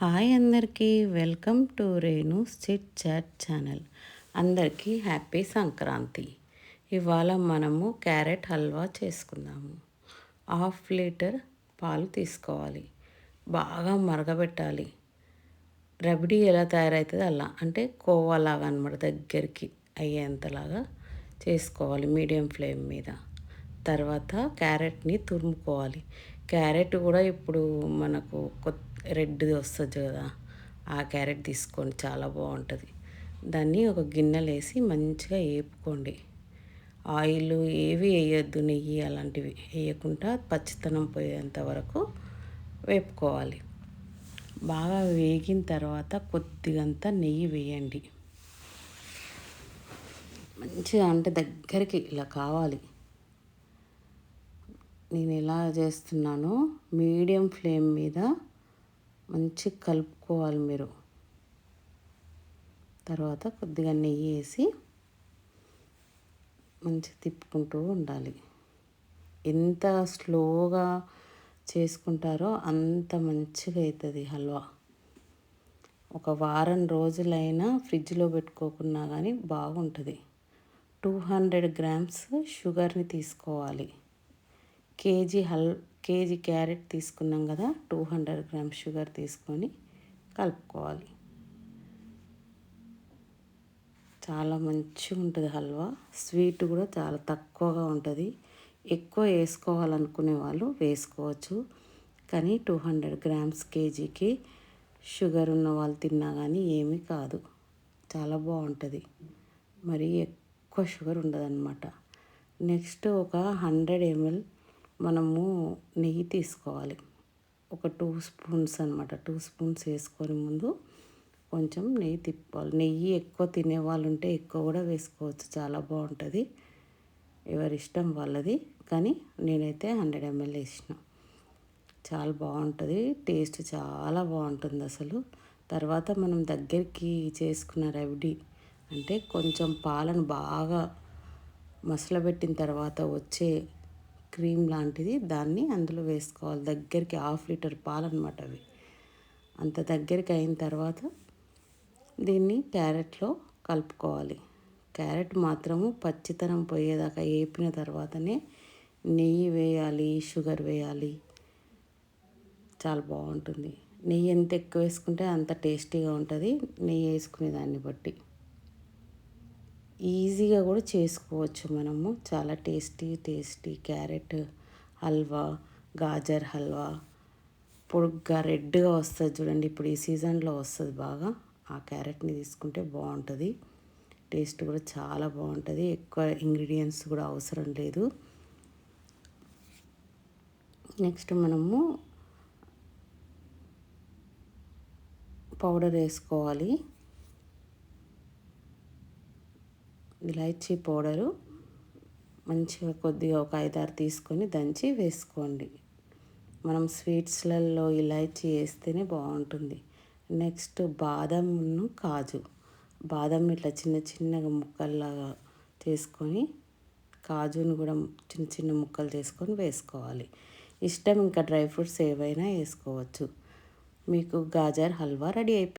Hi అందరికీ, welcome to Renu chit chat channel. అందరికీ happy Sankranti. ఇవాళ మనము క్యారెట్ హల్వా చేసుకుందాము. 1/2 లీటర్ పాలు తీసుకోవాలి, బాగా మరగబెట్టాలి. రబడీ ఎలా తయారవుతుంది అలా, అంటే కోవాలాగా అనమాట, దగ్గరికి అయ్యేంతలాగా చేసుకోవాలి మీడియం ఫ్లేమ్ మీద. తర్వాత క్యారెట్ని తురుముకోవాలి. క్యారెట్ కూడా ఇప్పుడు మనకు రెడ్ది వస్తుంది కదా, ఆ క్యారెట్ తీసుకోండి, చాలా బాగుంటుంది. దాన్ని ఒక గిన్నెలో వేసి మంచిగా వేపుకోండి. ఆయిల్ ఏవి వేయొద్దు, నెయ్యి అలాంటివి వేయకుండా పచ్చితనం పోయేంత వరకు వేపుకోవాలి. బాగా వేగిన తర్వాత కొద్దిగంత నెయ్యి వేయండి. మంచిగా అంటే దగ్గరికి ఇలా కావాలి. నేను ఎలా చేస్తున్నానో మీడియం ఫ్లేమ్ మీద మంచి కలుపుకోవాలి మీరు. తర్వాత కొద్దిగా నెయ్యి వేసి మంచిగా తిప్పుకుంటూ ఉండాలి. ఎంత స్లోగా చేసుకుంటారో అంత మంచిగా అవుతుంది హల్వా. ఒక వారం రోజులైనా ఫ్రిడ్జ్లో పెట్టుకోకున్నా కానీ బాగుంటుంది. 200 గ్రామ్స్ షుగర్ని తీసుకోవాలి. కేజీ క్యారెట్ తీసుకున్నాం కదా, 200 గ్రామ్స్ షుగర్ తీసుకొని కలుపుకోవాలి. చాలా మంచిగా ఉంటుంది హల్వా. స్వీట్ కూడా చాలా తక్కువగా ఉంటుంది. ఎక్కువ వేసుకోవాలనుకునే వాళ్ళు వేసుకోవచ్చు, కానీ 200 గ్రామ్స్ కేజీకి షుగర్ ఉన్న వాళ్ళు తిన్నా కానీ ఏమీ కాదు, చాలా బాగుంటుంది. మరి ఎక్కువ షుగర్ ఉండదన్నమాట. నెక్స్ట్ ఒక 100 ml మనము నెయ్యి తీసుకోవాలి. ఒక 2 స్పూన్స్ అనమాట. 2 స్పూన్స్ వేసుకొని ముందు కొంచెం నెయ్యి తిప్పుకోవాలి. నెయ్యి ఎక్కువ తినేవాళ్ళు ఉంటే ఎక్కువ కూడా వేసుకోవచ్చు, చాలా బాగుంటుంది. ఎవరిష్టం వాళ్ళది, కానీ నేనైతే 100 ml వేసిన. చాలా బాగుంటుంది, టేస్ట్ చాలా బాగుంటుంది అసలు. తర్వాత మనం దగ్గరికి చేసుకున్న రవిడి అంటే కొంచెం పాలను బాగా మసలబెట్టిన తర్వాత వచ్చే క్రీమ్ లాంటిది, దాన్ని అందులో వేసుకోవాలి. దగ్గరికి 1/2 లీటర్ పాలు అనమాట అవి. అంత దగ్గరికి అయిన తర్వాత దీన్ని క్యారెట్లో కలుపుకోవాలి. క్యారెట్ మాత్రము పచ్చితనం పోయేదాకా వేపిన తర్వాతనే నెయ్యి వేయాలి, షుగర్ వేయాలి. చాలా బాగుంటుంది. నెయ్యి ఎంత ఎక్కువ వేసుకుంటే అంత టేస్టీగా ఉంటుంది, నెయ్యి వేసుకునే దాన్ని బట్టి. ఈజీగా కూడా చేసుకోవచ్చు మనము. చాలా టేస్టీ క్యారెట్ హల్వా, గాజర్ హల్వా. పొడుగ్గా రెడ్గా వస్తుంది చూడండి, ఇప్పుడు ఈ సీజన్లో వస్తుంది బాగా. ఆ క్యారెట్ని తీసుకుంటే బాగుంటుంది. టేస్ట్ కూడా చాలా బాగుంటుంది. ఎక్కువ ఇంగ్రీడియంట్స్ కూడా అవసరం లేదు. నెక్స్ట్ మనము పౌడర్ వేసుకోవాలి. ఇలాచీ పౌడరు మంచిగా కొద్దిగా ఒక 5-6 తీసుకొని దంచి వేసుకోండి. మనం స్వీట్స్లలో ఇలాచీ వేస్తేనే బాగుంటుంది. నెక్స్ట్ బాదంను కాజు. బాదం ఇట్లా చిన్నగా ముక్కల్లాగా చేసుకొని, కాజును కూడా చిన్న ముక్కలు చేసుకొని వేసుకోవాలి. ఇష్టం ఇంకా డ్రై ఫ్రూట్స్ ఏవైనా వేసుకోవచ్చు. మీకు గాజర్ హల్వా రెడీ అయిపోయింది.